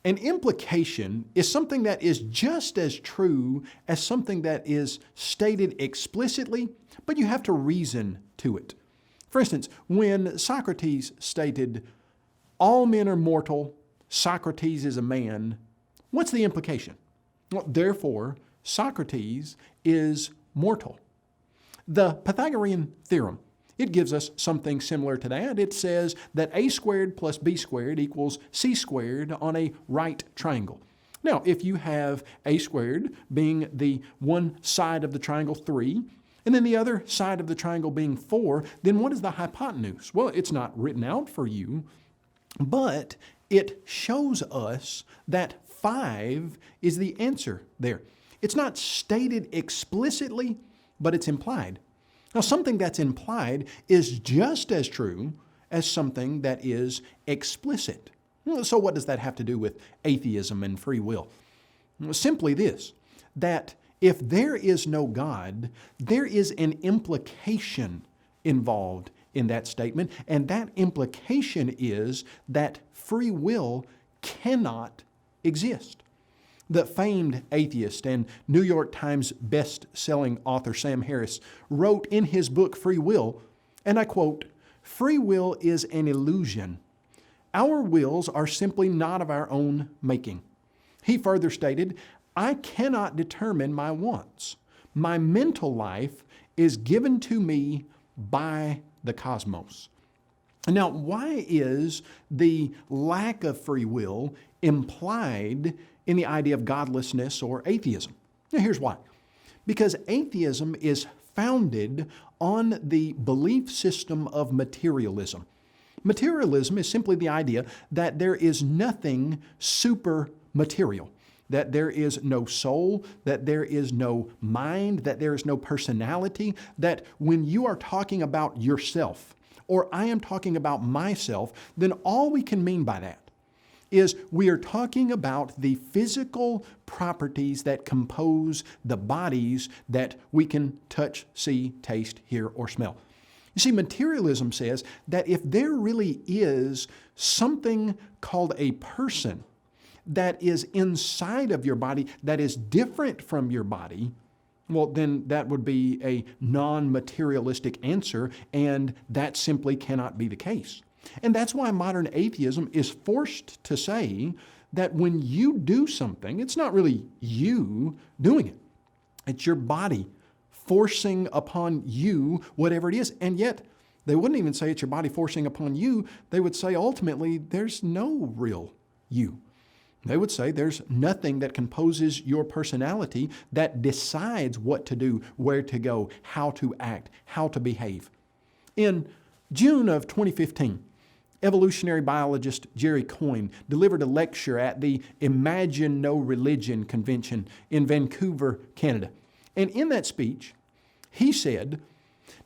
An implication is something that is just as true as something that is stated explicitly, but you have to reason to it. For instance, when Socrates stated, "All men are mortal, Socrates is a man," what's the implication? Well, therefore, Socrates is mortal. The Pythagorean theorem, it gives us something similar to that. It says that a squared plus b squared equals c squared on a right triangle. Now, if you have a squared being the one side of the triangle 3, and then the other side of the triangle being 4, then what is the hypotenuse? Well, it's not written out for you, but it shows us that 5 is the answer there. It's not stated explicitly, but it's implied. Now, something that's implied is just as true as something that is explicit. So what does that have to do with atheism and free will? Well, simply this, that if there is no God, there is an implication involved in that statement, and that implication is that free will cannot exist. The famed atheist and New York Times best-selling author Sam Harris wrote in his book Free Will, and I quote, "Free will is an illusion. Our wills are simply not of our own making." He further stated, "I cannot determine my wants. My mental life is given to me by the cosmos." Now, why is the lack of free will implied in the idea of godlessness or atheism? Now, here's why. Because atheism is founded on the belief system of materialism. Materialism is simply the idea that there is nothing super material, that there is no soul, that there is no mind, that there is no personality, that when you are talking about yourself, or I am talking about myself, then all we can mean by that is we are talking about the physical properties that compose the bodies that we can touch, see, taste, hear, or smell. You see, materialism says that if there really is something called a person that is inside of your body that is different from your body, well, then that would be a non-materialistic answer, and that simply cannot be the case. And that's why modern atheism is forced to say that when you do something, it's not really you doing it. It's your body forcing upon you whatever it is. And yet, they wouldn't even say it's your body forcing upon you. They would say ultimately, there's no real you. They would say there's nothing that composes your personality that decides what to do, where to go, how to act, how to behave. In June of 2015, evolutionary biologist Jerry Coyne delivered a lecture at the Imagine No Religion convention in Vancouver, Canada. And in that speech, he said,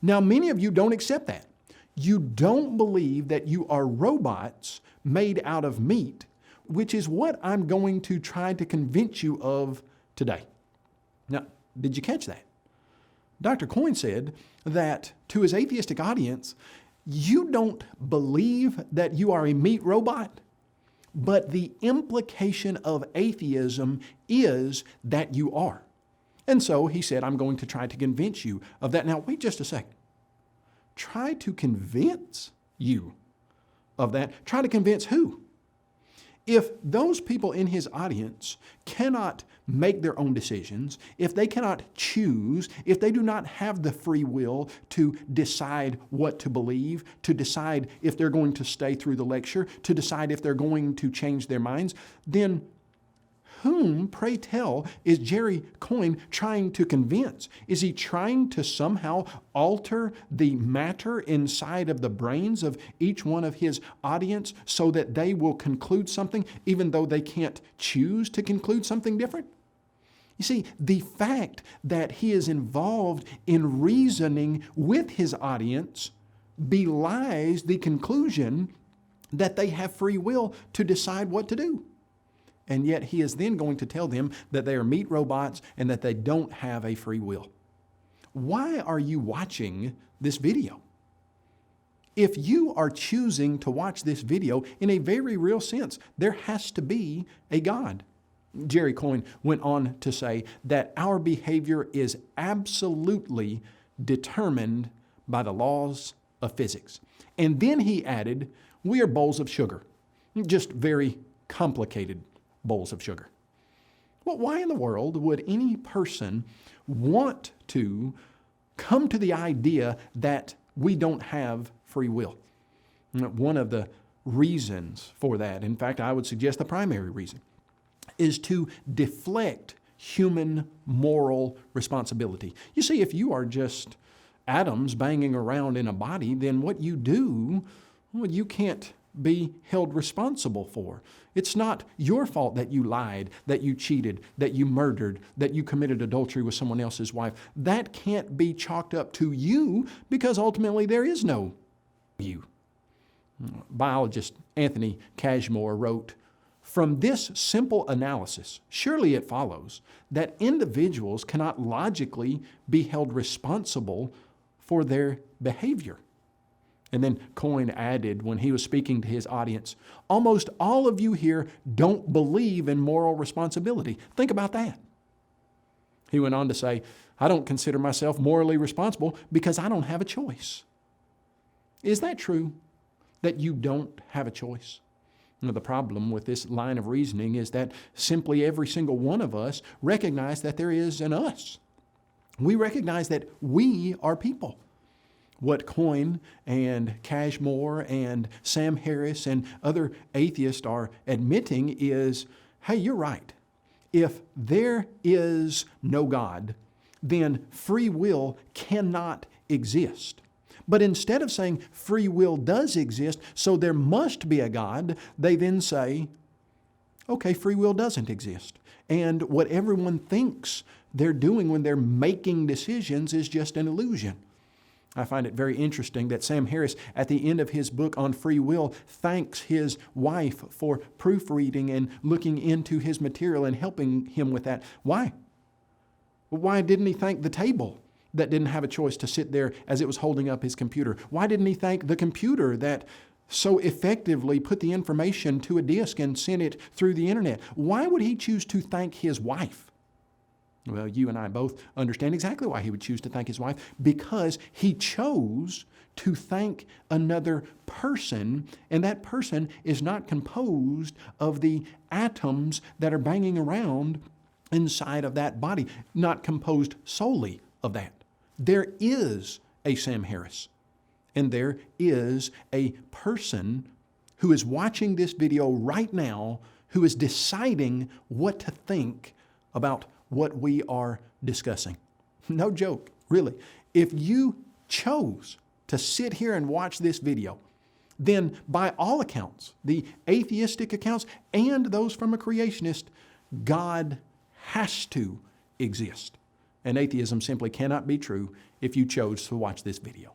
"Now many of you don't accept that. You don't believe that you are robots made out of meat, which is what I'm going to try to convince you of today." Now, did you catch that? Dr. Coyne said that to his atheistic audience, you don't believe that you are a meat robot, but the implication of atheism is that you are. And so he said, I'm going to try to convince you of that. Now, wait just a second. Try to convince you of that. Try to convince who? If those people in his audience cannot make their own decisions, if they cannot choose, if they do not have the free will to decide what to believe, to decide if they're going to stay through the lecture, to decide if they're going to change their minds, then whom, pray tell, is Jerry Coyne trying to convince? Is he trying to somehow alter the matter inside of the brains of each one of his audience so that they will conclude something even though they can't choose to conclude something different? You see, the fact that he is involved in reasoning with his audience belies the conclusion that they have free will to decide what to do. And yet he is then going to tell them that they are meat robots and that they don't have a free will. Why are you watching this video? If you are choosing to watch this video, in a very real sense, there has to be a God. Jerry Coyne went on to say that our behavior is absolutely determined by the laws of physics. And then he added, we are bowls of sugar, just very complicated bowls of sugar. Well, why in the world would any person want to come to the idea that we don't have free will? One of the reasons for that, in fact, I would suggest the primary reason, is to deflect human moral responsibility. You see, if you are just atoms banging around in a body, then what you do, well, you can't be held responsible for. It's not your fault that you lied, that you cheated, that you murdered, that you committed adultery with someone else's wife. That can't be chalked up to you because ultimately there is no you. Biologist Anthony Cashmore wrote, "From this simple analysis, surely it follows that individuals cannot logically be held responsible for their behavior." And then Coyne added when he was speaking to his audience, "Almost all of you here don't believe in moral responsibility. Think about that." He went on to say, "I don't consider myself morally responsible because I don't have a choice." Is that true, that you don't have a choice? Now, the problem with this line of reasoning is that simply every single one of us recognize that there is an us. We recognize that we are people. What Coyne and Cashmore and Sam Harris and other atheists are admitting is, hey, you're right. If there is no God, then free will cannot exist. But instead of saying free will does exist, so there must be a God, they then say, okay, free will doesn't exist. And what everyone thinks they're doing when they're making decisions is just an illusion. I find it very interesting that Sam Harris, at the end of his book on free will, thanks his wife for proofreading and looking into his material and helping him with that. Why? Why didn't he thank the table that didn't have a choice to sit there as it was holding up his computer? Why didn't he thank the computer that so effectively put the information to a disk and sent it through the internet? Why would he choose to thank his wife? Well, you and I both understand exactly why he would choose to thank his wife, because he chose to thank another person, and that person is not composed of the atoms that are banging around inside of that body, not composed solely of that. There is a Sam Harris, and there is a person who is watching this video right now who is deciding what to think about what we are discussing. No joke, really. If you chose to sit here and watch this video, then by all accounts, the atheistic accounts and those from a creationist, God has to exist. And atheism simply cannot be true if you chose to watch this video.